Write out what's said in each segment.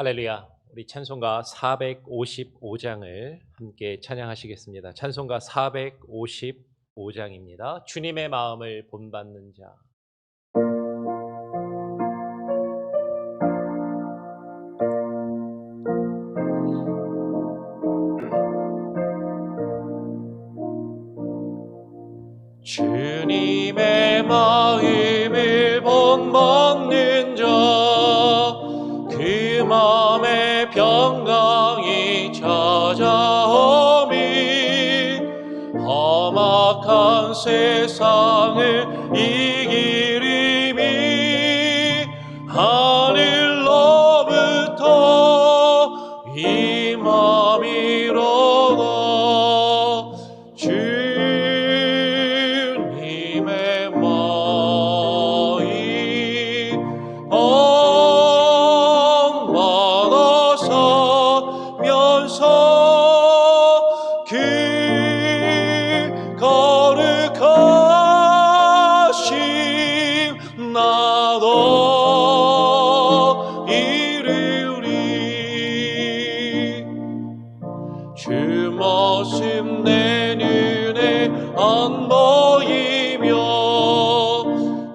할렐루야. 우리 찬송가 455장을 함께 찬양하시겠습니다. 찬송가 455장입니다. 주님의 마음을 본받는 자. 주님의 마음을 본받는 자, 그 마음에 평강이 찾아오미. 험악한 세상을 이기리니 하늘로부터 임함이로다. 주님의 마음 본받아 서면서 그 거룩하심 나도 이루리. 주 모습 내 눈에 안 보이며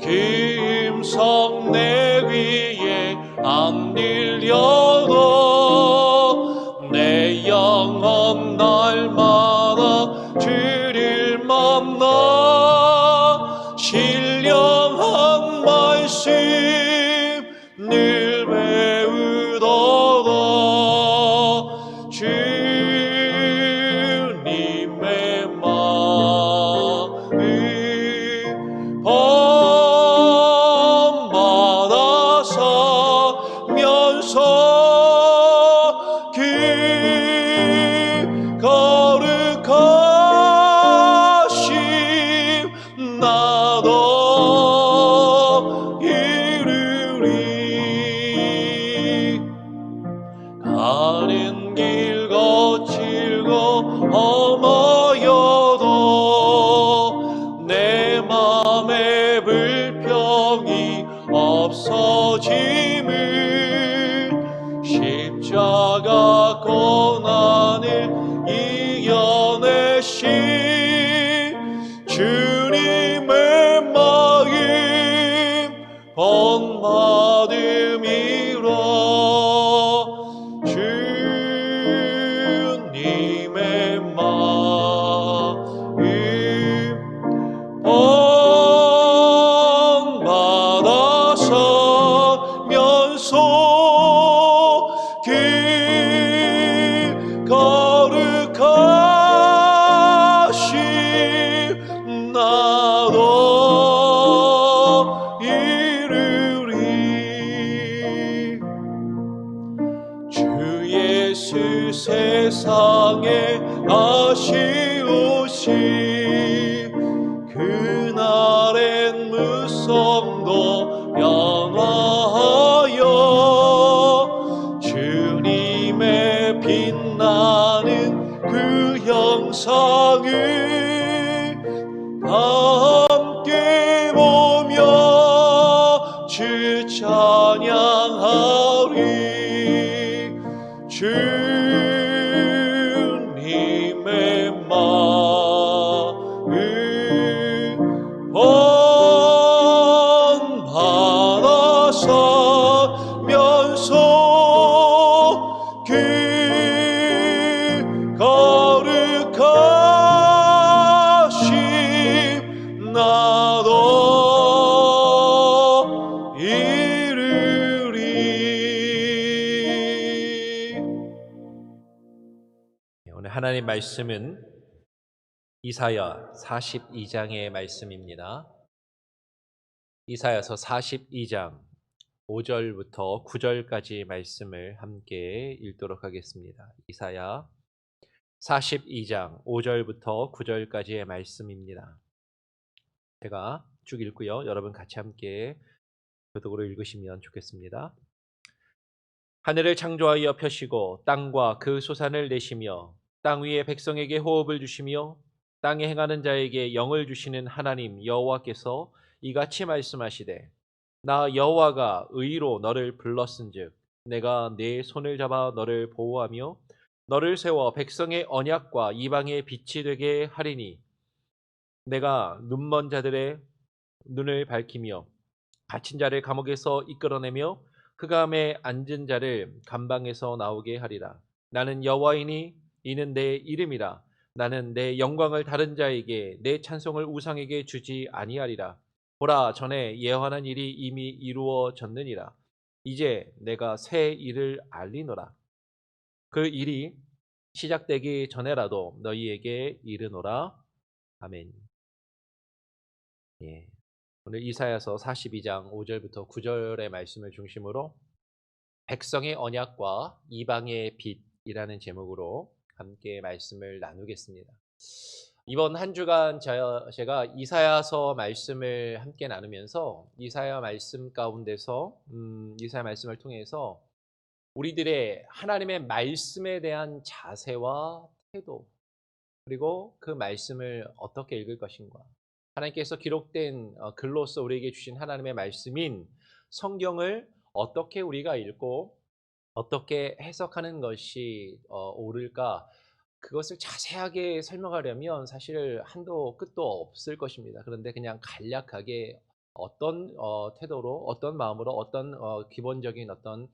그 음성 내 귀에 안 들려도 내 영혼 날마다 주를 만나 신령한 말씀 늘 배우도다. 주님의 마음 본받아 서면서 그 거룩하심 나도 이루리. 가는 길 거칠고 험하여도 내 맘에 불평이 없어짐을 십자가 고난을 이겨내신 주님의 마음 본받음이라. 주님의 마음 본받아 서면서 그 거룩하심 나도 이루리. 주 예수 세상에 아시오심 그날엔 무성도 변화하여 주님의 빛나는 그 형상을 함께 보며 주 찬양하리. 주님의 마음 본받아 서면서 그 거룩하심 나도 이루리. 오늘 하나님 말씀은 이사야 42장의 말씀입니다. 이사야서 42장 5절부터 9절까지 말씀을 함께 읽도록 하겠습니다. 이사야 42장 5절부터 9절까지의 말씀입니다. 제가 쭉 읽고요. 여러분 같이 함께 교독으로 읽으시면 좋겠습니다. 하늘을 창조하여 펴시고 땅과 그 소산을 내시며 땅 위의 백성에게 호흡을 주시며 땅에 행하는 자에게 영을 주시는 하나님 여호와께서 이같이 말씀하시되 나 여호와가 의로 너를 불렀은즉 내가 내 손을 잡아 너를 보호하며 너를 세워 백성의 언약과 이방의 빛이 되게 하리니 내가 눈먼 자들의 눈을 밝히며 갇힌 자를 감옥에서 이끌어내며 흑암에 앉은 자를 감방에서 나오게 하리라. 나는 여호와이니 이는 내 이름이라. 나는 내 영광을 다른 자에게 내 찬송을 우상에게 주지 아니하리라. 보라 전에 예언한 일이 이미 이루어졌느니라. 이제 내가 새 일을 알리노라. 그 일이 시작되기 전에라도 너희에게 이르노라. 아멘. 예. 오늘 이사야서 42장 5절부터 9절의 말씀을 중심으로 백성의 언약과 이방의 빛이라는 제목으로 함께 말씀을 나누겠습니다. 이번 한 주간 제가 이사야서 말씀을 함께 나누면서 이사야 말씀 가운데서 이사야 말씀을 통해서 우리들의 하나님의 말씀에 대한 자세와 태도, 그리고 그 말씀을 어떻게 읽을 것인가, 하나님께서 기록된 글로서 우리에게 주신 하나님의 말씀인 성경을 어떻게 우리가 읽고 어떻게 해석하는 것이 옳을까, 그것을 자세하게 설명하려면 사실 한도 끝도 없을 것입니다. 그런데 그냥 간략하게 어떤 태도로, 어떤 마음으로, 어떤 기본적인 어떤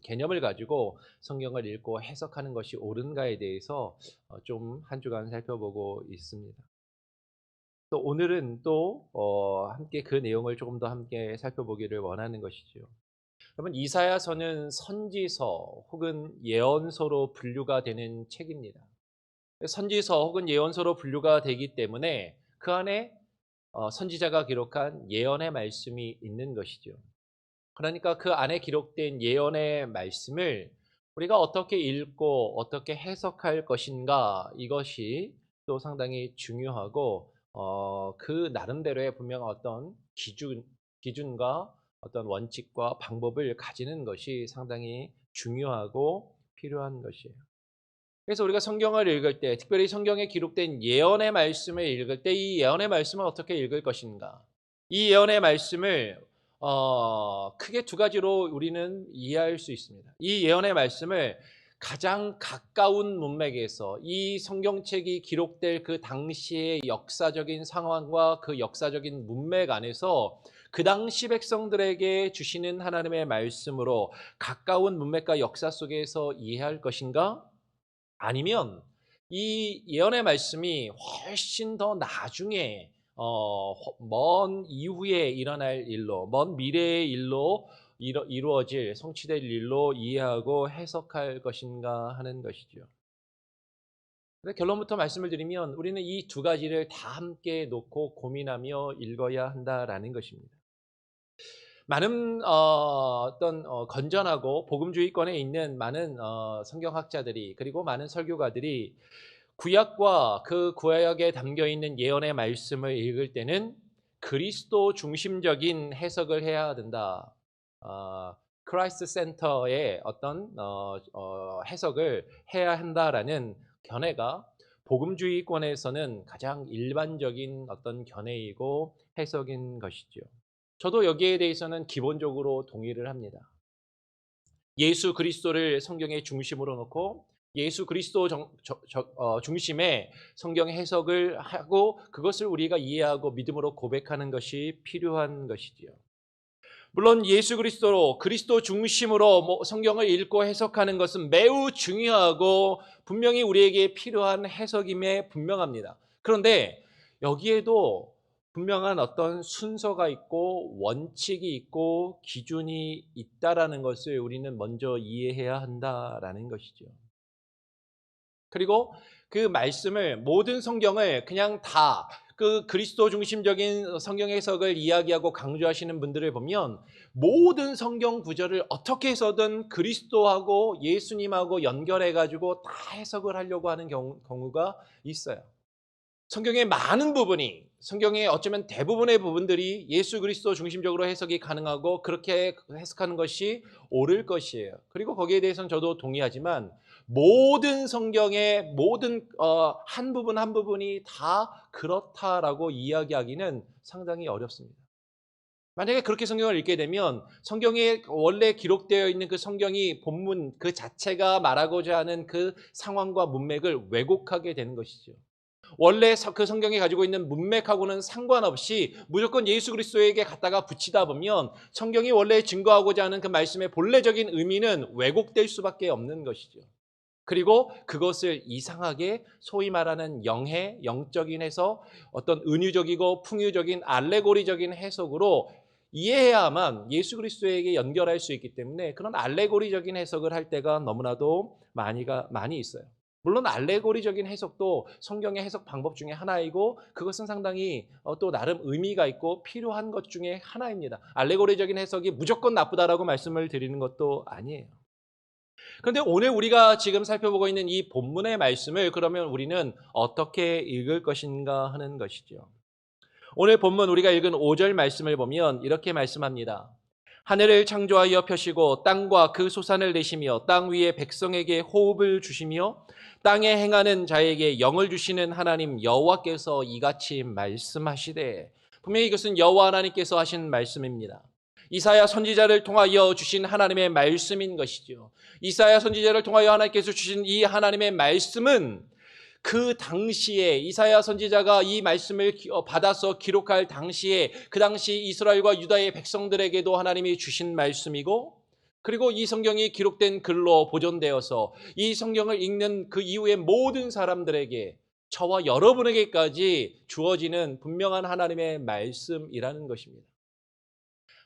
개념을 가지고 성경을 읽고 해석하는 것이 옳은가에 대해서 좀 한 주간 살펴보고 있습니다. 또 오늘은 또 함께 그 내용을 조금 더 함께 살펴보기를 원하는 것이죠. 여러분, 이사야서는 선지서 혹은 예언서로 분류가 되는 책입니다. 선지서 혹은 예언서로 분류가 되기 때문에 그 안에 선지자가 기록한 예언의 말씀이 있는 것이죠. 그러니까 그 안에 기록된 예언의 말씀을 우리가 어떻게 읽고 어떻게 해석할 것인가, 이것이 또 상당히 중요하고 그 나름대로의 분명 어떤 기준과 어떤 원칙과 방법을 가지는 것이 상당히 중요하고 필요한 것이에요. 그래서 우리가 성경을 읽을 때, 특별히 성경에 기록된 예언의 말씀을 읽을 때 이 예언의 말씀을 어떻게 읽을 것인가, 이 예언의 말씀을 크게 두 가지로 우리는 이해할 수 있습니다. 이 예언의 말씀을 가장 가까운 문맥에서, 이 성경책이 기록될 그 당시의 역사적인 상황과 그 역사적인 문맥 안에서 그 당시 백성들에게 주시는 하나님의 말씀으로 가까운 문맥과 역사 속에서 이해할 것인가? 아니면 이 예언의 말씀이 훨씬 더 나중에 먼 이후에 일어날 일로, 먼 미래의 일로 이루어질, 성취될 일로 이해하고 해석할 것인가 하는 것이죠. 근데 결론부터 말씀을 드리면 우리는 이 두 가지를 다 함께 놓고 고민하며 읽어야 한다라는 것입니다. 많은 어떤 건전하고 복음주의권에 있는 많은 성경학자들이, 그리고 많은 설교가들이 구약과 그 구약에 담겨 있는 예언의 말씀을 읽을 때는 그리스도 중심적인 해석을 해야 된다. 크라이스트 센터의 어떤 해석을 해야 한다라는 견해가 복음주의권에서는 가장 일반적인 어떤 견해이고 해석인 것이죠. 저도 여기에 대해서는 기본적으로 동의를 합니다. 예수 그리스도를 성경의 중심으로 놓고 예수 그리스도 중심의 성경 해석을 하고 그것을 우리가 이해하고 믿음으로 고백하는 것이 필요한 것이지요. 물론 예수 그리스도로, 그리스도 중심으로 성경을 읽고 해석하는 것은 매우 중요하고 분명히 우리에게 필요한 해석임에 분명합니다. 그런데 여기에도 분명한 어떤 순서가 있고 원칙이 있고 기준이 있다라는 것을 우리는 먼저 이해해야 한다라는 것이죠. 그리고 그 말씀을, 모든 성경을 그냥 다 그 그리스도 중심적인 성경 해석을 이야기하고 강조하시는 분들을 보면 모든 성경 구절을 어떻게 해서든 그리스도하고 예수님하고 연결해 가지고 다 해석을 하려고 하는 경우가 있어요. 성경의 많은 부분이, 성경의 어쩌면 대부분의 부분들이 예수 그리스도 중심적으로 해석이 가능하고 그렇게 해석하는 것이 옳을 것이에요. 그리고 거기에 대해서는 저도 동의하지만 모든 성경의 모든 한 부분 한 부분이 다 그렇다라고 이야기하기는 상당히 어렵습니다. 만약에 그렇게 성경을 읽게 되면 성경에 원래 기록되어 있는 그 성경이 본문 그 자체가 말하고자 하는 그 상황과 문맥을 왜곡하게 되는 것이죠. 원래 그 성경이 가지고 있는 문맥하고는 상관없이 무조건 예수 그리스도에게 갖다가 붙이다 보면 성경이 원래 증거하고자 하는 그 말씀의 본래적인 의미는 왜곡될 수밖에 없는 것이죠. 그리고 그것을 이상하게 소위 말하는 영해, 영적인 해석, 어떤 은유적이고 풍유적인 알레고리적인 해석으로 이해해야만 예수 그리스도에게 연결할 수 있기 때문에 그런 알레고리적인 해석을 할 때가 너무나도 많이 있어요. 물론 알레고리적인 해석도 성경의 해석 방법 중에 하나이고 그것은 상당히 또 나름 의미가 있고 필요한 것 중에 하나입니다. 알레고리적인 해석이 무조건 나쁘다라고 말씀을 드리는 것도 아니에요. 그런데 오늘 우리가 지금 살펴보고 있는 이 본문의 말씀을 그러면 우리는 어떻게 읽을 것인가 하는 것이죠. 오늘 본문 우리가 읽은 5절 말씀을 보면 이렇게 말씀합니다. 하늘을 창조하여 펴시고 땅과 그 소산을 내시며 땅 위에 백성에게 호흡을 주시며 땅에 행하는 자에게 영을 주시는 하나님 여호와께서 이같이 말씀하시되, 분명히 이것은 여호와 하나님께서 하신 말씀입니다. 이사야 선지자를 통하여 주신 하나님의 말씀인 것이죠. 이사야 선지자를 통하여 하나님께서 주신 이 하나님의 말씀은 그 당시에 이사야 선지자가 이 말씀을 받아서 기록할 당시에 그 당시 이스라엘과 유다의 백성들에게도 하나님이 주신 말씀이고, 그리고 이 성경이 기록된 글로 보존되어서 이 성경을 읽는 그 이후의 모든 사람들에게, 저와 여러분에게까지 주어지는 분명한 하나님의 말씀이라는 것입니다.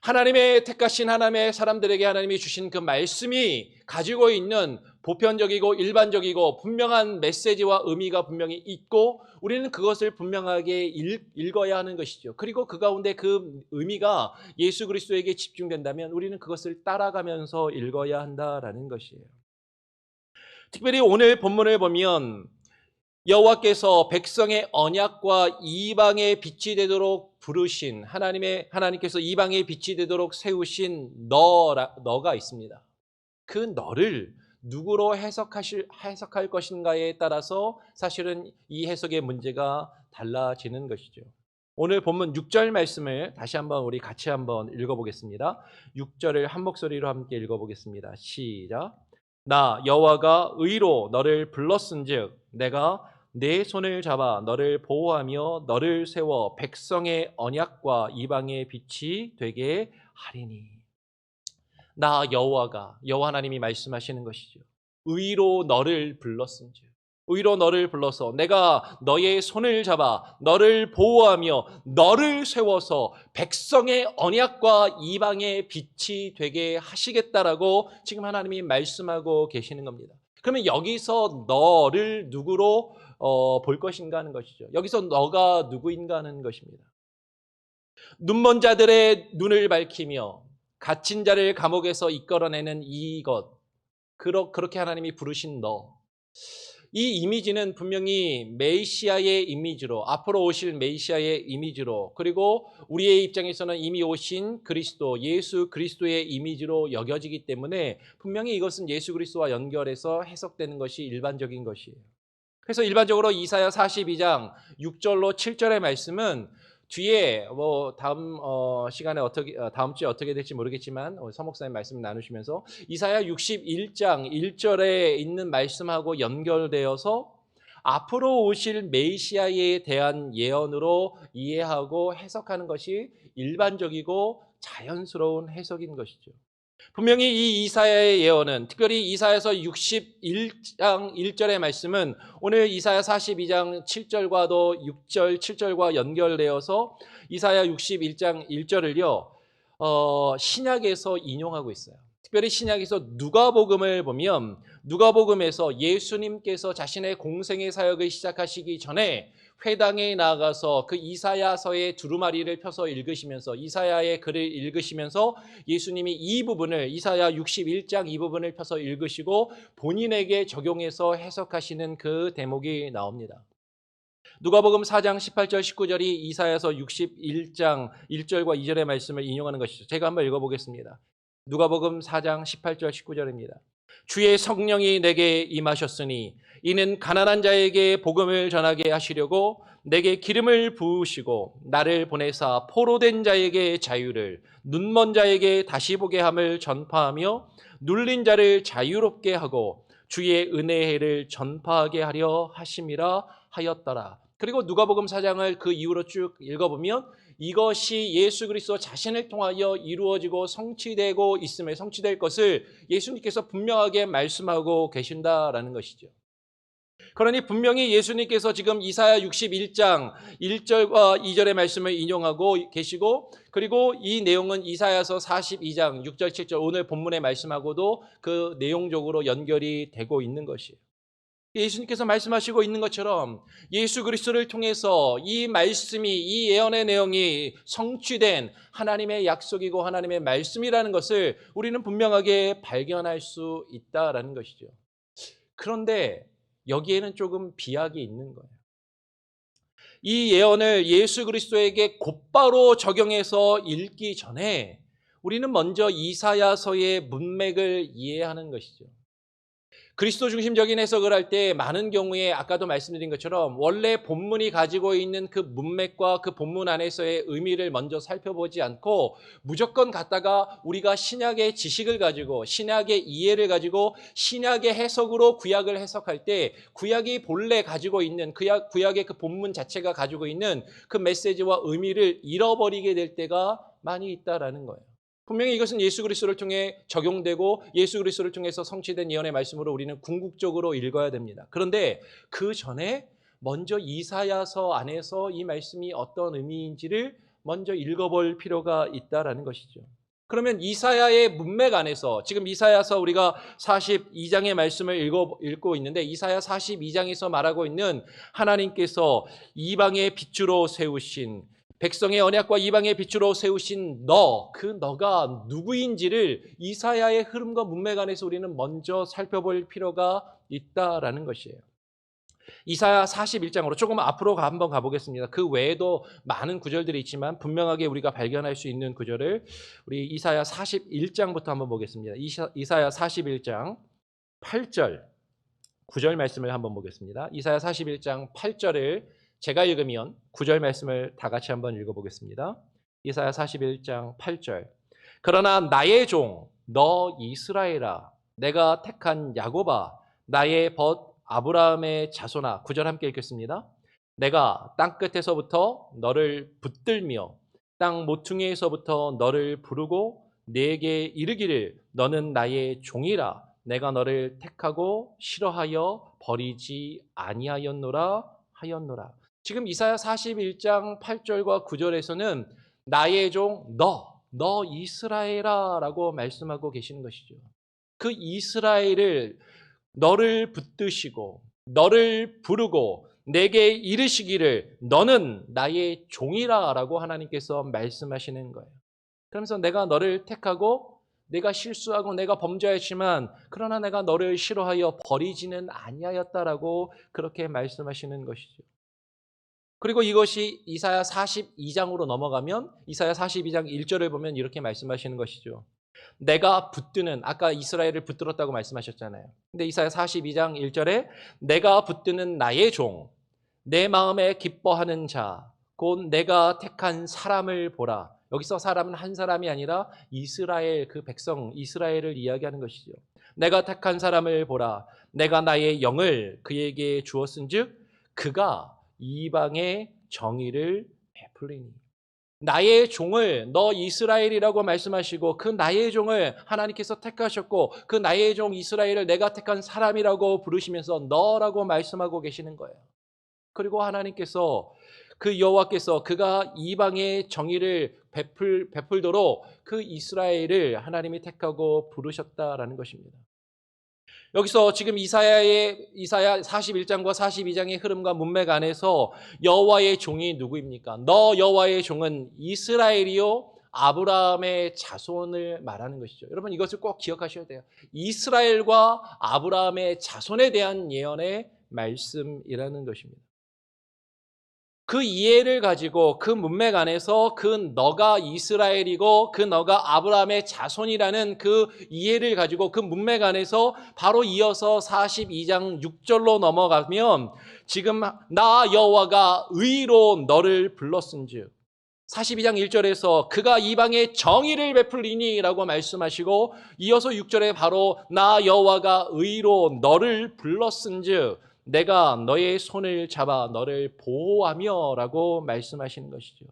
하나님의 택하신 하나님의 사람들에게 하나님이 주신 그 말씀이 가지고 있는 보편적이고 일반적이고 분명한 메시지와 의미가 분명히 있고 우리는 그것을 분명하게 읽어야 하는 것이죠. 그리고 그 가운데 그 의미가 예수 그리스도에게 집중된다면 우리는 그것을 따라가면서 읽어야 한다라는 것이에요. 특별히 오늘 본문을 보면 여호와께서 백성의 언약과 이방의 빛이 되도록 부르신 하나님께서 이방의 빛이 되도록 세우신 너가 있습니다. 그 너를 누구로 해석할 것인가에 따라서 사실은 이 해석의 문제가 달라지는 것이죠. 오늘 본문 6절 말씀을 다시 한번 우리 같이 한번 읽어보겠습니다. 6절을 한 목소리로 함께 읽어보겠습니다. 시작. 나 여호와가 의로 너를 불렀은즉 내가 내 손을 잡아 너를 보호하며 너를 세워 백성의 언약과 이방의 빛이 되게 하리니. 나 여호와 하나님이 말씀하시는 것이죠. 의로 너를 불렀은즉, 의로 너를 불러서 내가 너의 손을 잡아 너를 보호하며 너를 세워서 백성의 언약과 이방의 빛이 되게 하시겠다라고 지금 하나님이 말씀하고 계시는 겁니다. 그러면 여기서 너를 누구로 볼 것인가 하는 것이죠. 여기서 너가 누구인가 하는 것입니다. 눈먼 자들의 눈을 밝히며 갇힌 자를 감옥에서 이끌어내는 이것, 그렇게 하나님이 부르신 너. 이 이미지는 분명히 메시아의 이미지로, 앞으로 오실 메시아의 이미지로, 그리고 우리의 입장에서는 이미 오신 그리스도, 예수 그리스도의 이미지로 여겨지기 때문에 분명히 이것은 예수 그리스도와 연결해서 해석되는 것이 일반적인 것이에요. 그래서 일반적으로 이사야 42장 6절로 7절의 말씀은 뒤에 다음 시간에 다음 주에 어떻게 될지 모르겠지만 서 목사님 말씀 나누시면서 이사야 61장 1절에 있는 말씀하고 연결되어서 앞으로 오실 메시아에 대한 예언으로 이해하고 해석하는 것이 일반적이고 자연스러운 해석인 것이죠. 분명히 이 이사야의 예언은, 특별히 이사야서 61장 1절의 말씀은 오늘 이사야 42장 7절과도 6절, 7절과 연결되어서 이사야 61장 1절을요, 신약에서 인용하고 있어요. 특별히 신약에서 누가복음을 보면 누가복음에서 예수님께서 자신의 공생의 사역을 시작하시기 전에 회당에 나가서 그 이사야서의 두루마리를 펴서 읽으시면서 이사야의 글을 읽으시면서 예수님이 이 부분을 이사야 61장 이 부분을 펴서 읽으시고 본인에게 적용해서 해석하시는 그 대목이 나옵니다. 누가복음 4장 18절 19절이 이사야서 61장 1절과 2절의 말씀을 인용하는 것이죠. 제가 한번 읽어보겠습니다. 누가복음 4장 18절 19절입니다. 주의 성령이 내게 임하셨으니 이는 가난한 자에게 복음을 전하게 하시려고 내게 기름을 부으시고 나를 보내사 포로된 자에게 자유를, 눈먼 자에게 다시 보게 함을 전파하며 눌린 자를 자유롭게 하고 주의 은혜의 해를 전파하게 하려 하심이라 하였더라. 그리고 누가복음 4장을 그 이후로 쭉 읽어보면 이것이 예수 그리스도 자신을 통하여 이루어지고 성취되고 있음에 성취될 것을 예수님께서 분명하게 말씀하고 계신다라는 것이죠. 그러니 분명히 예수님께서 지금 이사야 61장 1절과 2절의 말씀을 인용하고 계시고, 그리고 이 내용은 이사야서 42장 6절 7절 오늘 본문의 말씀하고도 그 내용적으로 연결이 되고 있는 것이에요. 예수님께서 말씀하시고 있는 것처럼 예수 그리스도를 통해서 이 말씀이, 이 예언의 내용이 성취된 하나님의 약속이고 하나님의 말씀이라는 것을 우리는 분명하게 발견할 수 있다라는 것이죠. 그런데 여기에는 조금 비약이 있는 거예요. 이 예언을 예수 그리스도에게 곧바로 적용해서 읽기 전에 우리는 먼저 이사야서의 문맥을 이해하는 것이죠. 그리스도 중심적인 해석을 할 때 많은 경우에 아까도 말씀드린 것처럼 원래 본문이 가지고 있는 그 문맥과 그 본문 안에서의 의미를 먼저 살펴보지 않고 무조건 갖다가 우리가 신약의 지식을 가지고 신약의 이해를 가지고 신약의 해석으로 구약을 해석할 때 구약이 본래 가지고 있는 구약의 그 본문 자체가 가지고 있는 그 메시지와 의미를 잃어버리게 될 때가 많이 있다라는 거예요. 분명히 이것은 예수 그리스도를 통해 적용되고 예수 그리스도를 통해서 성취된 예언의 말씀으로 우리는 궁극적으로 읽어야 됩니다. 그런데 그 전에 먼저 이사야서 안에서 이 말씀이 어떤 의미인지를 먼저 읽어볼 필요가 있다라는 것이죠. 그러면 이사야의 문맥 안에서 지금 이사야서 우리가 42장의 말씀을 읽고 있는데 이사야 42장에서 말하고 있는 하나님께서 이방의 빛으로 세우신 백성의 언약과 이방의 빛으로 세우신 그 너가 누구인지를 이사야의 흐름과 문맥 안에서 우리는 먼저 살펴볼 필요가 있다라는 것이에요. 이사야 41장으로 조금 앞으로 한번 가보겠습니다. 그 외에도 많은 구절들이 있지만 분명하게 우리가 발견할 수 있는 구절을 우리 이사야 41장부터 한번 보겠습니다. 이사야 41장 8절 9절 말씀을 한번 보겠습니다. 이사야 41장 8절을 제가 읽으면 9절 말씀을 다 같이 한번 읽어보겠습니다. 이사야 41장 8절. 그러나 나의 종 너 이스라엘아, 내가 택한 야곱아, 나의 벗 아브라함의 자손아. 9절 함께 읽겠습니다. 내가 땅끝에서부터 너를 붙들며 땅 모퉁이에서부터 너를 부르고 네게 이르기를 너는 나의 종이라. 내가 너를 택하고 싫어하여 버리지 아니하였노라 하였노라. 지금 이사야 41장 8절과 9절에서는 나의 종 너 이스라엘아 라고 말씀하고 계시는 것이죠. 그 이스라엘을 너를 붙드시고 너를 부르고 내게 이르시기를 너는 나의 종이라 라고 하나님께서 말씀하시는 거예요. 그러면서 내가 너를 택하고 내가 실수하고 내가 범죄했지만 그러나 내가 너를 싫어하여 버리지는 아니하였다라고 그렇게 말씀하시는 것이죠. 그리고 이것이 이사야 42장으로 넘어가면 이사야 42장 1절을 보면 이렇게 말씀하시는 것이죠. 내가 붙드는, 아까 이스라엘을 붙들었다고 말씀하셨잖아요. 근데 이사야 42장 1절에 내가 붙드는 나의 종, 내 마음에 기뻐하는 자, 곧 내가 택한 사람을 보라. 여기서 사람은 한 사람이 아니라 이스라엘, 그 백성 이스라엘을 이야기하는 것이죠. 내가 택한 사람을 보라. 내가 나의 영을 그에게 주었은즉 그가 이방의 정의를 베풀리니. 나의 종을 너 이스라엘이라고 말씀하시고 그 나의 종을 하나님께서 택하셨고 그 나의 종 이스라엘을 내가 택한 사람이라고 부르시면서 너라고 말씀하고 계시는 거예요. 그리고 하나님께서 그 여호와께서 그가 이방의 정의를 베풀도록 그 이스라엘을 하나님이 택하고 부르셨다라는 것입니다. 여기서 지금 이사야 41장과 42장의 흐름과 문맥 안에서 여호와의 종이 누구입니까? 너 여호와의 종은 이스라엘이요 아브라함의 자손을 말하는 것이죠. 여러분 이것을 꼭 기억하셔야 돼요. 이스라엘과 아브라함의 자손에 대한 예언의 말씀이라는 것입니다. 그 이해를 가지고 그 문맥 안에서 그 너가 이스라엘이고 그 너가 아브라함의 자손이라는 그 이해를 가지고 그 문맥 안에서 바로 이어서 42장 6절로 넘어가면 지금 나 여호와가 의로 너를 불렀은즉 42장 1절에서 그가 이방에 정의를 베풀리니라고 말씀하시고 이어서 6절에 바로 나 여호와가 의로 너를 불렀은즉 내가 너의 손을 잡아 너를 보호하며라고 말씀하시는 것이죠.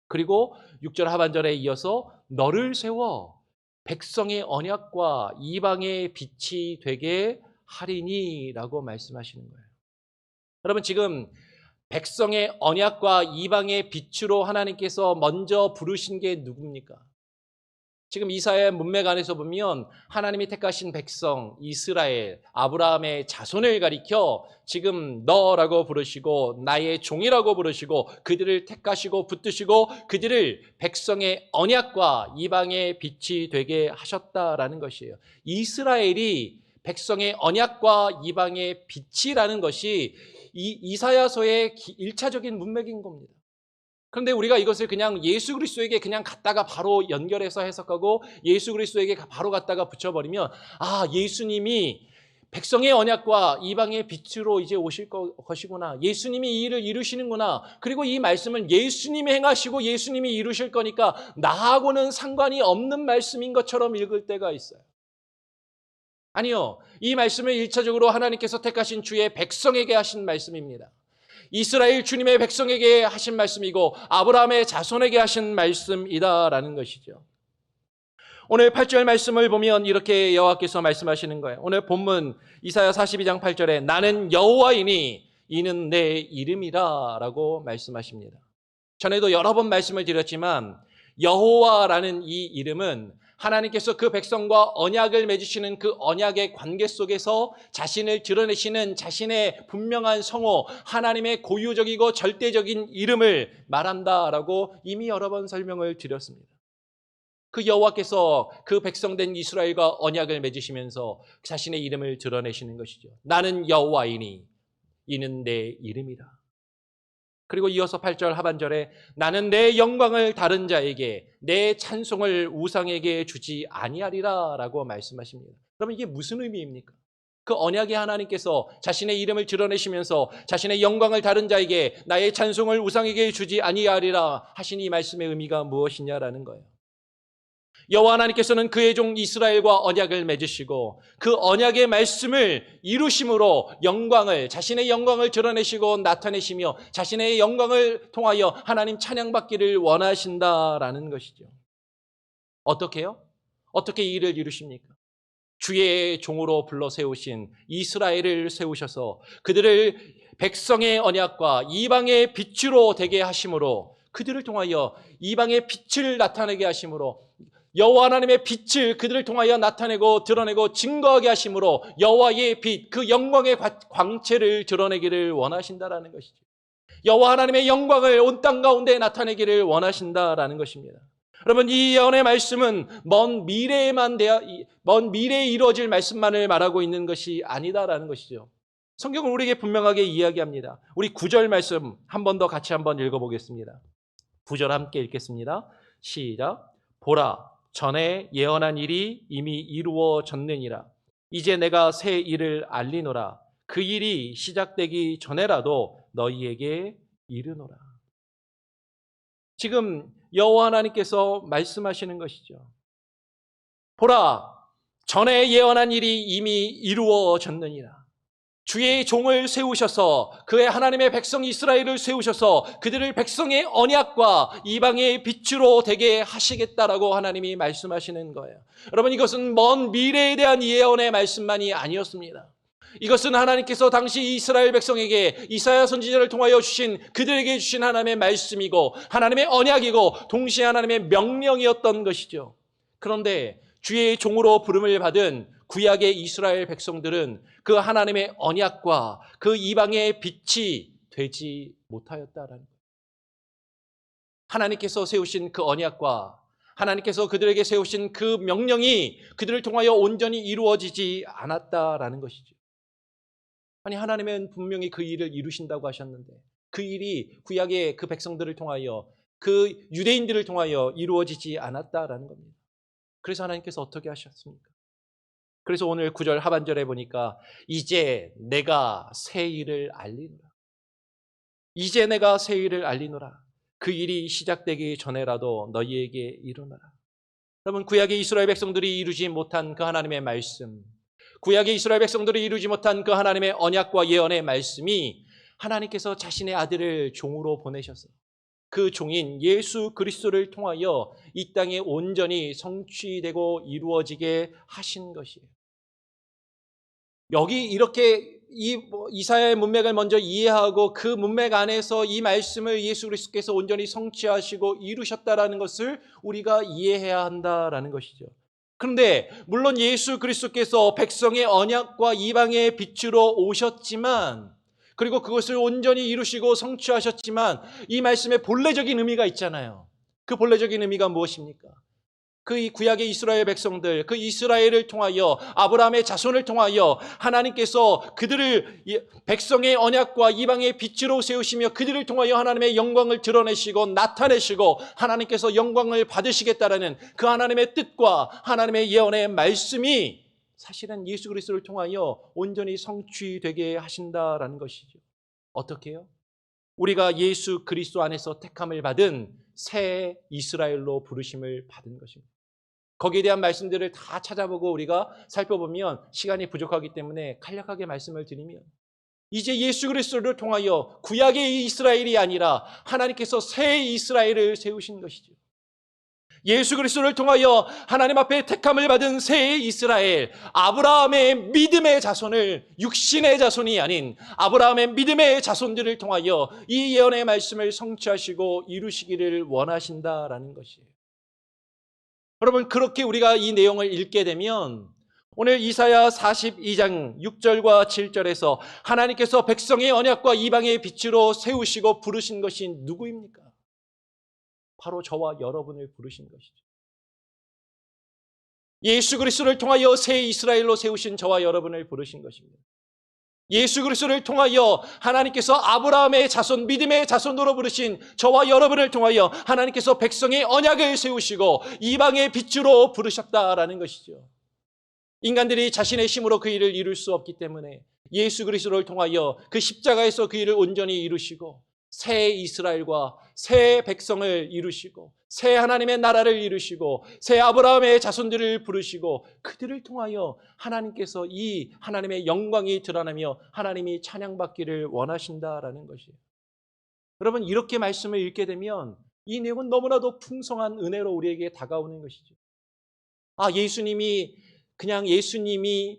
그리고 6절 하반절에 이어서 너를 세워 백성의 언약과 이방의 빛이 되게 하리니라고 말씀하시는 거예요. 여러분 지금 백성의 언약과 이방의 빛으로 하나님께서 먼저 부르신 게 누굽니까? 지금 이사야의 문맥 안에서 보면 하나님이 택하신 백성 이스라엘 아브라함의 자손을 가리켜 지금 너라고 부르시고 나의 종이라고 부르시고 그들을 택하시고 붙드시고 그들을 백성의 언약과 이방의 빛이 되게 하셨다라는 것이에요. 이스라엘이 백성의 언약과 이방의 빛이라는 것이 이사야서의 1차적인 문맥인 겁니다. 그런데 우리가 이것을 그냥 예수 그리스도에게 그냥 갖다가 바로 연결해서 해석하고 예수 그리스도에게 바로 갖다가 붙여버리면 예수님이 백성의 언약과 이방의 빛으로 이제 오실 것이구나. 예수님이 이 일을 이루시는구나. 그리고 이 말씀은 예수님이 행하시고 예수님이 이루실 거니까 나하고는 상관이 없는 말씀인 것처럼 읽을 때가 있어요. 아니요. 이 말씀은 1차적으로 하나님께서 택하신 주의 백성에게 하신 말씀입니다. 이스라엘 주님의 백성에게 하신 말씀이고 아브라함의 자손에게 하신 말씀이다라는 것이죠. 오늘 8절 말씀을 보면 이렇게 여호와께서 말씀하시는 거예요. 오늘 본문 이사야 42장 8절에 나는 여호와이니 이는 내 이름이라 라고 말씀하십니다. 전에도 여러 번 말씀을 드렸지만 여호와라는 이 이름은 하나님께서 그 백성과 언약을 맺으시는 그 언약의 관계 속에서 자신을 드러내시는 자신의 분명한 성호, 하나님의 고유적이고 절대적인 이름을 말한다라고 이미 여러 번 설명을 드렸습니다. 그 여호와께서 그 백성된 이스라엘과 언약을 맺으시면서 자신의 이름을 드러내시는 것이죠. 나는 여호와이니 이는 내 이름이라. 그리고 이어서 8절 하반절에 나는 내 영광을 다른 자에게 내 찬송을 우상에게 주지 아니하리라 라고 말씀하십니다. 그러면 이게 무슨 의미입니까? 그 언약의 하나님께서 자신의 이름을 드러내시면서 자신의 영광을 다른 자에게 나의 찬송을 우상에게 주지 아니하리라 하신 이 말씀의 의미가 무엇이냐라는 거예요. 여호와 하나님께서는 그의 종 이스라엘과 언약을 맺으시고 그 언약의 말씀을 이루심으로 자신의 영광을 드러내시고 나타내시며 자신의 영광을 통하여 하나님 찬양받기를 원하신다라는 것이죠. 어떻게요? 어떻게 이 일을 이루십니까? 주의 종으로 불러 세우신 이스라엘을 세우셔서 그들을 백성의 언약과 이방의 빛으로 되게 하심으로 그들을 통하여 이방의 빛을 나타내게 하심으로 여호와 하나님의 빛을 그들을 통하여 나타내고 드러내고 증거하게 하심으로 여호와의 빛, 그 영광의 광채를 드러내기를 원하신다라는 것이죠. 여호와 하나님의 영광을 온 땅 가운데 나타내기를 원하신다라는 것입니다. 여러분 이 예언의 말씀은 먼 미래에 이루어질 말씀만을 말하고 있는 것이 아니다라는 것이죠. 성경은 우리에게 분명하게 이야기합니다. 우리 9절 말씀 한 번 더 같이 한번 읽어보겠습니다. 9절 함께 읽겠습니다. 시작. 보라 전에 예언한 일이 이미 이루어졌느니라. 이제 내가 새 일을 알리노라. 그 일이 시작되기 전에라도 너희에게 이르노라. 지금 여호와 하나님께서 말씀하시는 것이죠. 보라 전에 예언한 일이 이미 이루어졌느니라. 주의 종을 세우셔서 그의 하나님의 백성 이스라엘을 세우셔서 그들을 백성의 언약과 이방의 빛으로 되게 하시겠다라고 하나님이 말씀하시는 거예요. 여러분 이것은 먼 미래에 대한 예언의 말씀만이 아니었습니다. 이것은 하나님께서 당시 이스라엘 백성에게 이사야 선지자를 통하여 그들에게 주신 하나님의 말씀이고 하나님의 언약이고 동시에 하나님의 명령이었던 것이죠. 그런데 주의 종으로 부름을 받은 구약의 이스라엘 백성들은 그 하나님의 언약과 그 이방의 빛이 되지 못하였다라는 거예요. 하나님께서 세우신 그 언약과 하나님께서 그들에게 세우신 그 명령이 그들을 통하여 온전히 이루어지지 않았다라는 것이죠. 아니 하나님은 분명히 그 일을 이루신다고 하셨는데 그 일이 구약의 그 백성들을 통하여 그 유대인들을 통하여 이루어지지 않았다라는 겁니다. 그래서 하나님께서 어떻게 하셨습니까? 그래서 오늘 9절 하반절에 보니까 이제 내가 새 일을 알리노라. 이제 내가 새 일을 알리노라. 그 일이 시작되기 전에라도 너희에게 이루노라. 여러분, 구약의 이스라엘 백성들이 이루지 못한 그 하나님의 말씀, 구약의 이스라엘 백성들이 이루지 못한 그 하나님의 언약과 예언의 말씀이 하나님께서 자신의 아들을 종으로 보내셔서 그 종인 예수 그리스도를 통하여 이 땅에 온전히 성취되고 이루어지게 하신 것이에요. 여기 이렇게 이사야의 문맥을 먼저 이해하고 그 문맥 안에서 이 말씀을 예수 그리스도께서 온전히 성취하시고 이루셨다라는 것을 우리가 이해해야 한다라는 것이죠. 그런데 물론 예수 그리스도께서 백성의 언약과 이방의 빛으로 오셨지만, 그리고 그것을 온전히 이루시고 성취하셨지만 이 말씀에 본래적인 의미가 있잖아요. 그 본래적인 의미가 무엇입니까? 그 구약의 이스라엘 백성들, 그 이스라엘을 통하여 아브라함의 자손을 통하여 하나님께서 그들을 백성의 언약과 이방의 빛으로 세우시며 그들을 통하여 하나님의 영광을 드러내시고 나타내시고 하나님께서 영광을 받으시겠다라는 그 하나님의 뜻과 하나님의 예언의 말씀이 사실은 예수 그리스도를 통하여 온전히 성취되게 하신다라는 것이죠. 어떻게 해요? 우리가 예수 그리스도 안에서 택함을 받은 새 이스라엘로 부르심을 받은 것입니다. 거기에 대한 말씀들을 다 찾아보고 우리가 살펴보면 시간이 부족하기 때문에 간략하게 말씀을 드리면, 이제 예수 그리스도를 통하여 구약의 이스라엘이 아니라 하나님께서 새 이스라엘을 세우신 것이죠. 예수 그리스도를 통하여 하나님 앞에 택함을 받은 새 이스라엘, 아브라함의 믿음의 자손을, 육신의 자손이 아닌 아브라함의 믿음의 자손들을 통하여 이 예언의 말씀을 성취하시고 이루시기를 원하신다라는 것이에요. 여러분, 그렇게 우리가 이 내용을 읽게 되면 오늘 이사야 42장 6절과 7절에서 하나님께서 백성의 언약과 이방의 빛으로 세우시고 부르신 것이 누구입니까? 바로 저와 여러분을 부르신 것이죠. 예수 그리스도를 통하여 새 이스라엘로 세우신 저와 여러분을 부르신 것입니다. 예수 그리스도를 통하여 하나님께서 아브라함의 자손, 믿음의 자손으로 부르신 저와 여러분을 통하여 하나님께서 백성의 언약을 세우시고 이방의 빛으로 부르셨다라는 것이죠. 인간들이 자신의 힘으로 그 일을 이룰 수 없기 때문에 예수 그리스도를 통하여 그 십자가에서 그 일을 온전히 이루시고 새 이스라엘과 새 백성을 이루시고 새 하나님의 나라를 이루시고 새 아브라함의 자손들을 부르시고 그들을 통하여 하나님께서 이 하나님의 영광이 드러나며 하나님이 찬양받기를 원하신다라는 것이에요. 여러분, 이렇게 말씀을 읽게 되면 이 내용은 너무나도 풍성한 은혜로 우리에게 다가오는 것이죠. 예수님이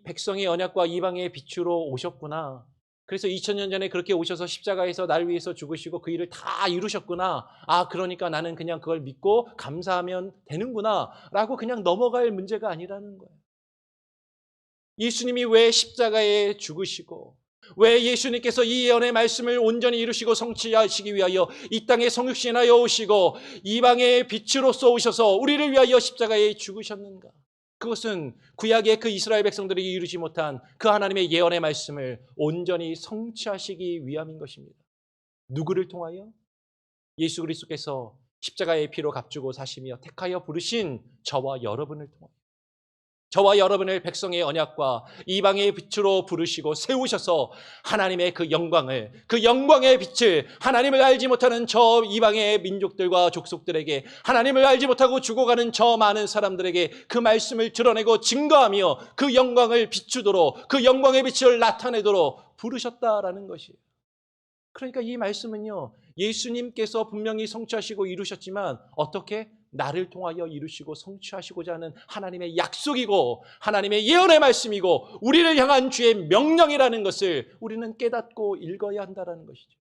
백성의 언약과 이방의 빛으로 오셨구나. 그래서 2000년 전에 그렇게 오셔서 십자가에서 날 위해서 죽으시고 그 일을 다 이루셨구나. 그러니까 나는 그냥 그걸 믿고 감사하면 되는구나 라고 그냥 넘어갈 문제가 아니라는 거예요. 예수님이 왜 십자가에 죽으시고 왜 예수님께서 이 예언의 말씀을 온전히 이루시고 성취하시기 위하여 이 땅에 성육신하여 오시고 이방의 빛으로서 오셔서 우리를 위하여 십자가에 죽으셨는가? 그것은 구약의 그 이스라엘 백성들이 이루지 못한 그 하나님의 예언의 말씀을 온전히 성취하시기 위함인 것입니다. 누구를 통하여? 예수 그리스도께서 십자가의 피로 값주고 사시며 택하여 부르신 저와 여러분을 통하여, 저와 여러분을 백성의 언약과 이방의 빛으로 부르시고 세우셔서 하나님의 그 영광을, 그 영광의 빛을 하나님을 알지 못하는 저 이방의 민족들과 족속들에게, 하나님을 알지 못하고 죽어가는 저 많은 사람들에게 그 말씀을 드러내고 증거하며 그 영광을 비추도록, 그 영광의 빛을 나타내도록 부르셨다라는 것이에요. 그러니까 이 말씀은요, 예수님께서 분명히 성취하시고 이루셨지만 어떻게? 나를 통하여 이루시고 성취하시고자 하는 하나님의 약속이고 하나님의 예언의 말씀이고 우리를 향한 주의 명령이라는 것을 우리는 깨닫고 읽어야 한다는 것이죠.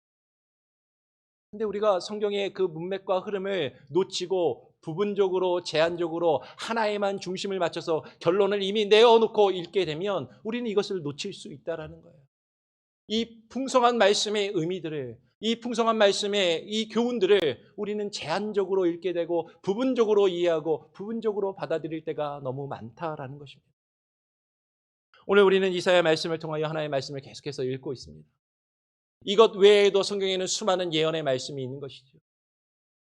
근데 우리가 성경의 그 문맥과 흐름을 놓치고 부분적으로 제한적으로 하나에만 중심을 맞춰서 결론을 이미 내어놓고 읽게 되면 우리는 이것을 놓칠 수 있다는 거예요. 이 풍성한 말씀의 의미들을, 이 풍성한 말씀의 이 교훈들을 우리는 제한적으로 읽게 되고 부분적으로 이해하고 부분적으로 받아들일 때가 너무 많다라는 것입니다. 오늘 우리는 이사야 말씀을 통하여 하나님의 말씀을 계속해서 읽고 있습니다. 이것 외에도 성경에는 수많은 예언의 말씀이 있는 것이죠.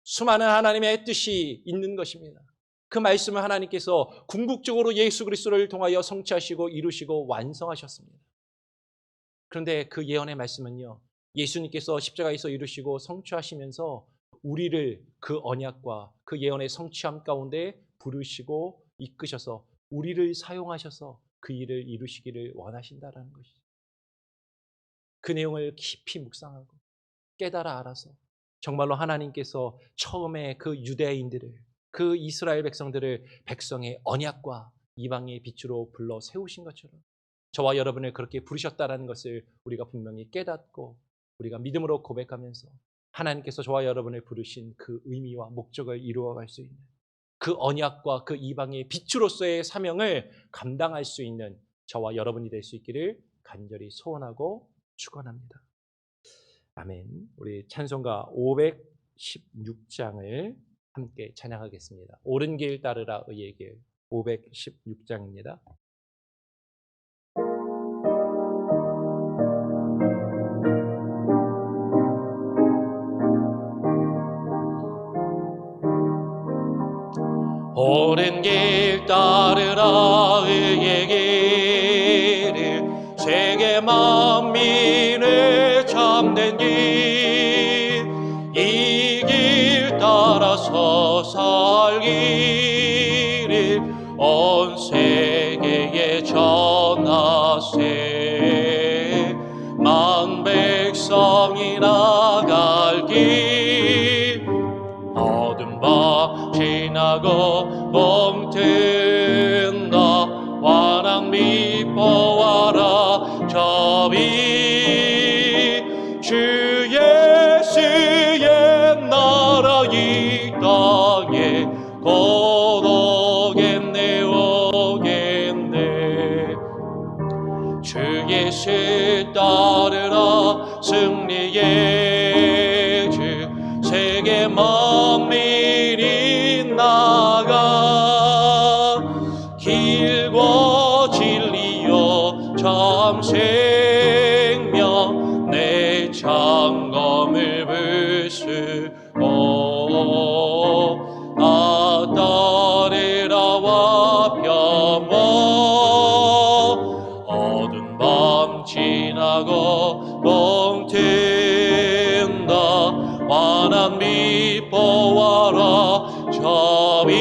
수많은 하나님의 뜻이 있는 것입니다. 그 말씀을 하나님께서 궁극적으로 예수 그리스도를 통하여 성취하시고 이루시고 완성하셨습니다. 그런데 그 예언의 말씀은요, 예수님께서 십자가에서 이루시고 성취하시면서 우리를 그 언약과 그 예언의 성취함 가운데 부르시고 이끄셔서 우리를 사용하셔서 그 일을 이루시기를 원하신다라는 것이죠. 그 내용을 깊이 묵상하고 깨달아 알아서 정말로 하나님께서 처음에 그 유대인들을, 그 이스라엘 백성들을 백성의 언약과 이방의 빛으로 불러 세우신 것처럼 저와 여러분을 그렇게 부르셨다라는 것을 우리가 분명히 깨닫고 우리가 믿음으로 고백하면서 하나님께서 저와 여러분을 부르신 그 의미와 목적을 이루어갈 수 있는 그 언약과 그 이방의 빛으로서의 사명을 감당할 수 있는 저와 여러분이 될 수 있기를 간절히 소원하고 축원합니다. 아멘. 우리 찬송가 516장을 함께 찬양하겠습니다. 옳은 길 따르라 의의 길 516장입니다. 옳은 길 따르라 의의 길을 세계 만민을 참된 길, 이 길 따라서 살기를 온 세계에 전하세. 만 백성이 나갈 길, 어두운 밤 지나고 봄 튼다. 환한 미포와라 저비 주 예수의 나라 이 땅에 곧 오겠네 오겠네. 주 예수 따르라 승리의 주 세계 만민이 나가 길과 진리요 참 생명 내 장검을 부수고 나 따르라와 평화 어두운 밤 지나고 봄 튼다. 환한 빛 보아라 저비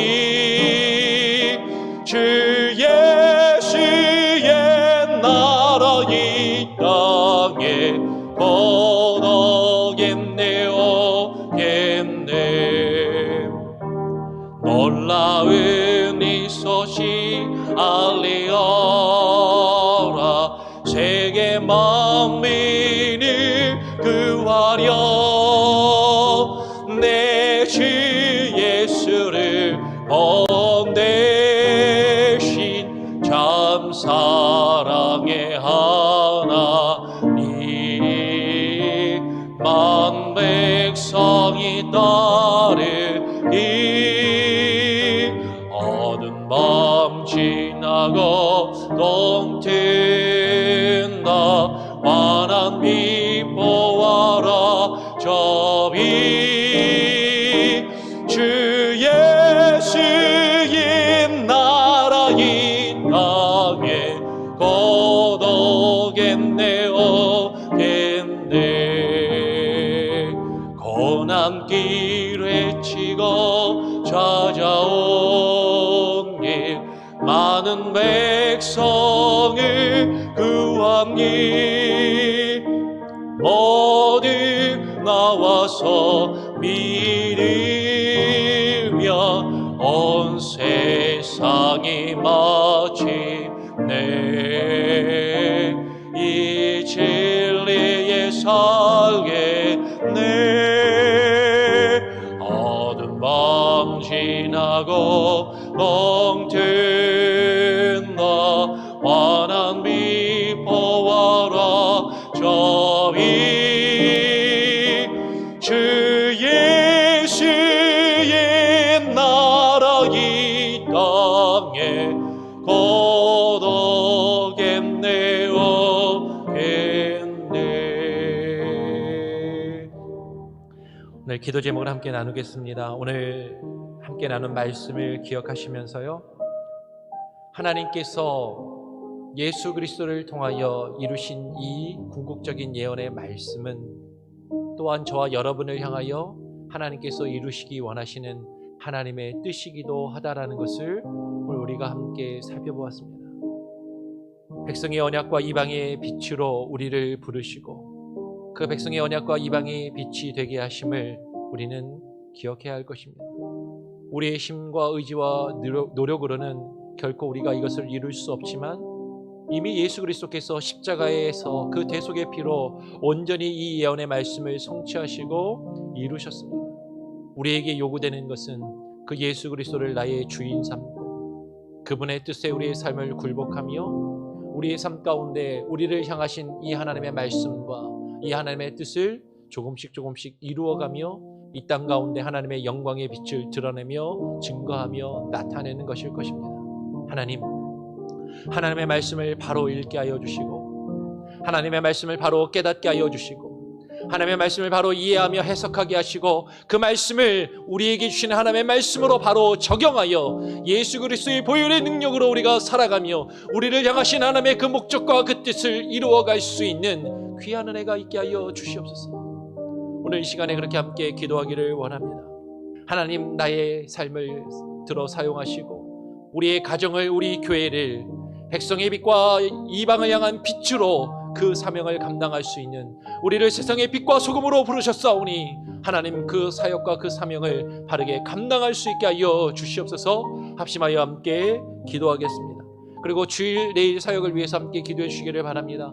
주 예수의 나라 이 땅에 곧 오겠네 오겠네. 놀라운 이 소식 알리어라 세계 만민을 구하려 내 주 예수를 본 대신 참 사랑의 하나님 만 백성이 따르기 어두운 밤 지나고 동 튼다. 환한 빛 보아라 저비 주 예수의 나라 이 땅에 곧 오겠네 오겠네. 고난길 외치고 찾아온 길 많은 백성을 구한 길 모두 나와서 믿으며 온 세상이 마침내 이 진리에 살겠네. 어두운 밤 지나고 봄 튼다. 환한 빛 보아라 저비 주 예수의 나라 이 땅에 곧 오겠네 오겠네. 오늘 기도 제목을 함께 나누겠습니다. 오늘 함께 나눈 말씀을 기억하시면서요, 하나님께서 예수 그리스도를 통하여 이루신 이 궁극적인 예언의 말씀은 또한 저와 여러분을 향하여 하나님께서 이루시기 원하시는 하나님의 뜻이기도 하다라는 것을 오늘 우리가 함께 살펴보았습니다. 백성의 언약과 이방의 빛으로 우리를 부르시고 그 백성의 언약과 이방의 빛이 되게 하심을 우리는 기억해야 할 것입니다. 우리의 힘과 의지와 노력으로는 결코 우리가 이것을 이룰 수 없지만 이미 예수 그리스도께서 십자가에서 그 대속의 피로 온전히 이 예언의 말씀을 성취하시고 이루셨습니다. 우리에게 요구되는 것은 그 예수 그리스도를 나의 주인 삼고 그분의 뜻에 우리의 삶을 굴복하며 우리의 삶 가운데 우리를 향하신 이 하나님의 말씀과 이 하나님의 뜻을 조금씩 이루어가며 이 땅 가운데 하나님의 영광의 빛을 드러내며 증거하며 나타내는 것일 것입니다. 하나님의 말씀을 바로 읽게 하여 주시고 하나님의 말씀을 바로 깨닫게 하여 주시고 하나님의 말씀을 바로 이해하며 해석하게 하시고 그 말씀을 우리에게 주시는 하나님의 말씀으로 바로 적용하여 예수 그리스도의 보혈의 능력으로 우리가 살아가며 우리를 향하신 하나님의 그 목적과 그 뜻을 이루어갈 수 있는 귀한 은혜가 있게 하여 주시옵소서. 오늘 이 시간에 그렇게 함께 기도하기를 원합니다. 하나님, 나의 삶을 들어 사용하시고 우리의 가정을, 우리 교회를 백성의 빛과 이방을 향한 빛으로 그 사명을 감당할 수 있는 우리를 세상의 빛과 소금으로 부르셨사오니 하나님, 그 사역과 그 사명을 바르게 감당할 수 있게 하여 주시옵소서. 합심하여 함께 기도하겠습니다. 그리고 주일 내일 사역을 위해서 함께 기도해 주시기를 바랍니다.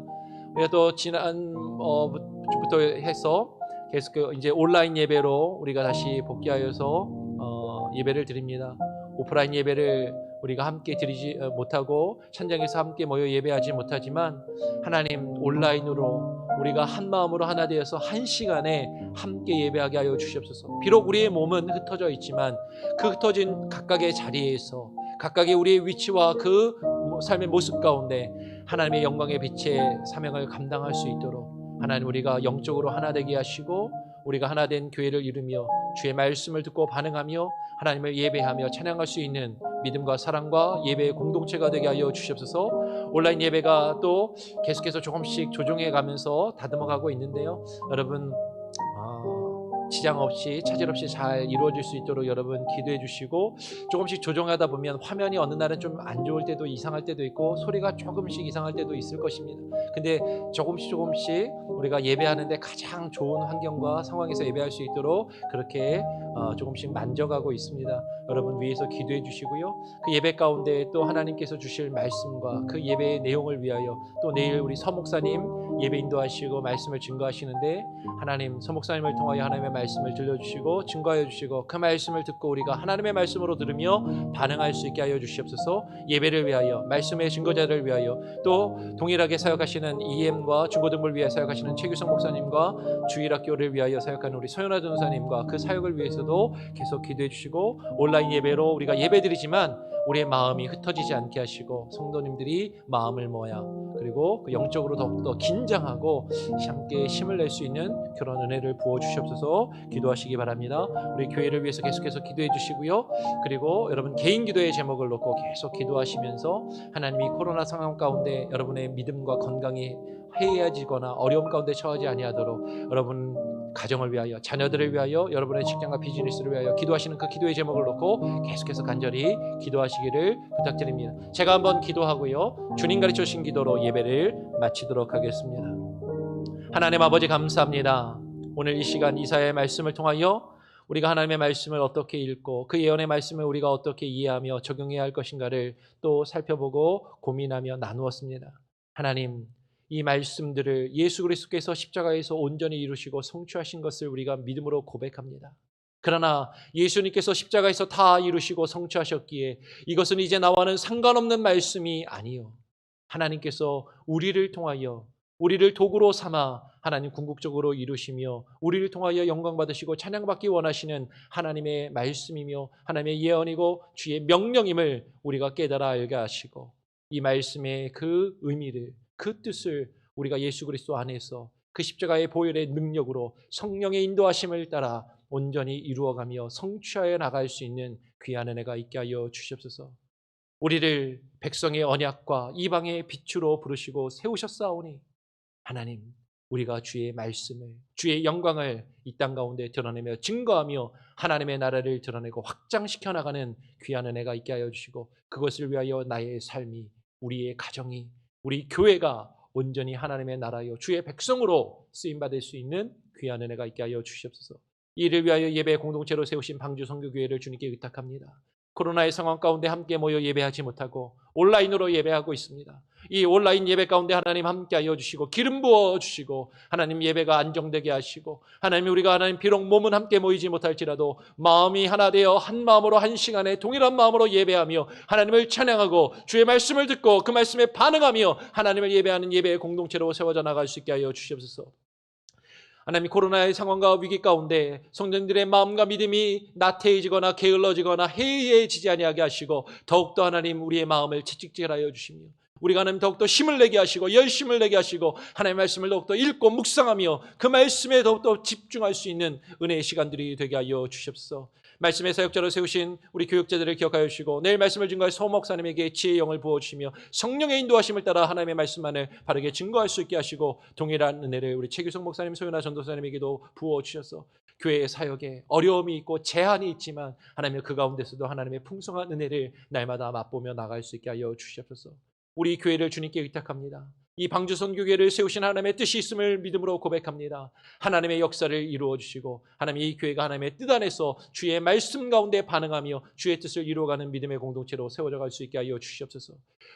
우리가 또 지난부터 해서 계속 이제 온라인 예배로 우리가 다시 복귀하여서 예배를 드립니다. 오프라인 예배를 우리가 함께 드리지 못하고 현장에서 함께 모여 예배하지 못하지만 하나님, 온라인으로 우리가 한 마음으로 하나 되어서 한 시간에 함께 예배하게 하여 주시옵소서. 비록 우리의 몸은 흩어져 있지만 그 흩어진 각각의 자리에서 각각의 우리의 위치와 그 삶의 모습 가운데 하나님의 영광의 빛의 사명을 감당할 수 있도록 하나님, 우리가 영적으로 하나 되게 하시고 우리가 하나 된 교회를 이루며 주의 말씀을 듣고 반응하며 하나님을 예배하며 찬양할 수 있는 믿음과 사랑과 예배의 공동체가 되게 하여 주시옵소서. 온라인 예배가 또 계속해서 조금씩 조정해 가면서 다듬어가고 있는데요, 여러분 지장 없이 차질 없이 잘 이루어질 수 있도록 여러분 기도해 주시고, 조금씩 조정하다 보면 화면이 어느 날은 좀 안 좋을 때도 이상할 때도 있고 소리가 조금씩 이상할 때도 있을 것입니다. 근데 조금씩 우리가 예배하는데 가장 좋은 환경과 상황에서 예배할 수 있도록 그렇게 조금씩 만져가고 있습니다. 여러분 위해서 기도해 주시고요, 그 예배 가운데 또 하나님께서 주실 말씀과 그 예배의 내용을 위하여 또 내일 우리 서 목사님 예배 인도하시고 말씀을 증거하시는데 하나님, 서 목사님을 통하여 하나님의 말씀을 들려주시고 증거하여 주시고 그 말씀을 듣고 우리가 하나님의 말씀으로 들으며 반응할 수 있게 하여 주시옵소서. 예배를 위하여, 말씀의 증거자를 위하여, 또 동일하게 사역하시는 EM과 중고등부를 위해 사역하시는 최규성 목사님과 주일학교를 위하여 사역하는 우리 서연아 전사님과 그 사역을 위해서도 계속 기도해 주시고, 온라인 예배로 우리가 예배드리지만 우리의 마음이 흩어지지 않게 하시고 성도님들이 마음을 모아 그리고 그 영적으로 더욱더 긴장하고 함께 힘을 낼 수 있는 그런 은혜를 부어주시옵소서. 기도하시기 바랍니다. 우리 교회를 위해서 계속해서 기도해 주시고요, 그리고 여러분 개인 기도의 제목을 놓고 계속 기도하시면서 하나님이 코로나 상황 가운데 여러분의 믿음과 건강이 해이해지거나 어려움 가운데 처하지 아니하도록 여러분 가정을 위하여, 자녀들을 위하여, 여러분의 직장과 비즈니스를 위하여 기도하시는 그 기도의 제목을 놓고 계속해서 간절히 기도하시기를 부탁드립니다. 제가 한번 기도하고요, 주님 가르쳐 주신 기도로 예배를 마치도록 하겠습니다. 하나님 아버지, 감사합니다. 오늘 이 시간 이사야의 말씀을 통하여 우리가 하나님의 말씀을 어떻게 읽고 그 예언의 말씀을 우리가 어떻게 이해하며 적용해야 할 것인가를 또 살펴보고 고민하며 나누었습니다. 하나님, 이 말씀들을 예수 그리스도께서 십자가에서 온전히 이루시고 성취하신 것을 우리가 믿음으로 고백합니다. 그러나 예수님께서 십자가에서 다 이루시고 성취하셨기에 이것은 이제 나와는 상관없는 말씀이 아니요, 하나님께서 우리를 통하여, 우리를 도구로 삼아 하나님 궁극적으로 이루시며 우리를 통하여 영광 받으시고 찬양받기 원하시는 하나님의 말씀이며 하나님의 예언이고 주의 명령임을 우리가 깨달아 알게 하시고, 이 말씀의 그 의미를, 그 뜻을 우리가 예수 그리스도 안에서 그 십자가의 보혈의 능력으로 성령의 인도하심을 따라 온전히 이루어가며 성취하여 나갈 수 있는 귀한 은혜가 있게 하여 주시옵소서. 우리를 백성의 언약과 이방의 빛으로 부르시고 세우셨사오니 하나님, 우리가 주의 말씀을, 주의 영광을 이 땅 가운데 드러내며 증거하며 하나님의 나라를 드러내고 확장시켜 나가는 귀한 은혜가 있게 하여 주시고, 그것을 위하여 나의 삶이, 우리의 가정이, 우리 교회가 온전히 하나님의 나라여 주의 백성으로 쓰임받을 수 있는 귀한 은혜가 있게 하여 주시옵소서. 이를 위하여 예배 공동체로 세우신 방주 선교교회를 주님께 의탁합니다. 코로나의 상황 가운데 함께 모여 예배하지 못하고 온라인으로 예배하고 있습니다. 이 온라인 예배 가운데 하나님 함께하여 주시고 기름 부어 주시고 하나님 예배가 안정되게 하시고, 하나님 우리가 하나님 비록 몸은 함께 모이지 못할지라도 마음이 하나 되어 한 마음으로 한 시간에 동일한 마음으로 예배하며 하나님을 찬양하고 주의 말씀을 듣고 그 말씀에 반응하며 하나님을 예배하는 예배의 공동체로 세워져 나갈 수 있게 하여 주시옵소서. 하나님, 코로나의 상황과 위기 가운데 성도님들의 마음과 믿음이 나태해지거나 게을러지거나 해이해지지 아니하게 하시고 더욱더 하나님 우리의 마음을 채찍질하여 주시며 우리가 하나님 더욱더 힘을 내게 하시고 열심을 내게 하시고 하나님의 말씀을 더욱더 읽고 묵상하며 그 말씀에 더욱더 집중할 수 있는 은혜의 시간들이 되게 하여 주시옵소서. 말씀의 사역자로 세우신 우리 교육자들을 기억하여 주시고 내일 말씀을 증거할 소 목사님에게 지혜의 영을 부어주시며 성령의 인도하심을 따라 하나님의 말씀만을 바르게 증거할 수 있게 하시고, 동일한 은혜를 우리 최규성 목사님, 소연아 전도사님에게도 부어주셔서 교회의 사역에 어려움이 있고 제한이 있지만 하나님 그 가운데서도 하나님의 풍성한 은혜를 날마다 맛보며 나갈 수 있게 하여 주시옵소서. 우리 교회를 주님께 의탁합니다. 이 방주 선교교회를 세우신 하나님의 뜻이 있음을 믿음으로 고백합니다. 하나님의 역사를 이루어 주시고 하나님 이 교회가 하나님의 뜻 안에서 주의 말씀 가운데 반응하며 주의 뜻을 이루어가는 믿음의 공동체로 세워져 갈 수 있게 하여 주시옵소서.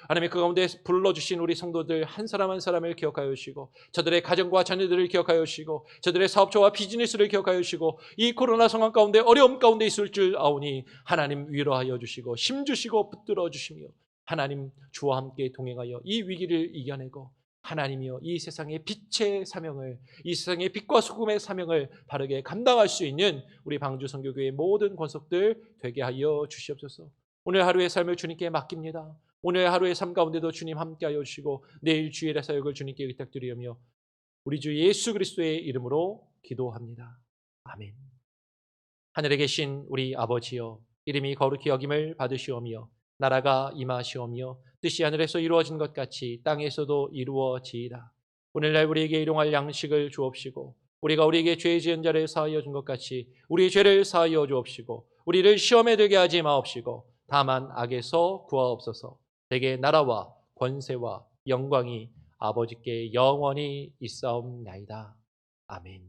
하나님 그 가운데 불러주신 우리 성도들 한 사람 한 사람을 기억하여 주시고 저들의 가정과 자녀들을 기억하여 주시고 저들의 사업처와 비즈니스를 기억하여 주시고 이 코로나 상황 가운데 어려움 가운데 있을 줄 아오니 하나님 위로하여 주시고 힘주시고 붙들어 주시며 하나님 주와 함께 동행하여 이 위기를 이겨내고 하나님이여 이 세상의 빛의 사명을, 이 세상의 빛과 소금의 사명을 바르게 감당할 수 있는 우리 방주 선교교회의 모든 권속들 되게 하여 주시옵소서. 오늘 하루의 삶을 주님께 맡깁니다. 오늘 하루의 삶 가운데도 주님 함께하여 주시고 내일 주일의 사역을 주님께 의탁드리며 우리 주 예수 그리스도의 이름으로 기도합니다. 아멘. 하늘에 계신 우리 아버지여, 이름이 거룩히 여김을 받으시오며 나라가 임하시오며 뜻이 하늘에서 이루어진 것 같이 땅에서도 이루어지이다. 오늘날 우리에게 일용할 양식을 주옵시고 우리가 우리에게 죄 지은 자를 사하여 준 것 같이 우리의 죄를 사하여 주옵시고 우리를 시험에 들게 하지 마옵시고 다만 악에서 구하옵소서. 내게 나라와 권세와 영광이 아버지께 영원히 있사옵나이다. 아멘.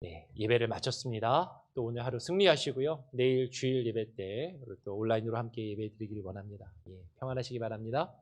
네, 예배를 마쳤습니다. 또 오늘 하루 승리하시고요. 내일 주일 예배 때 또 온라인으로 함께 예배 드리기를 원합니다. 예, 평안하시기 바랍니다.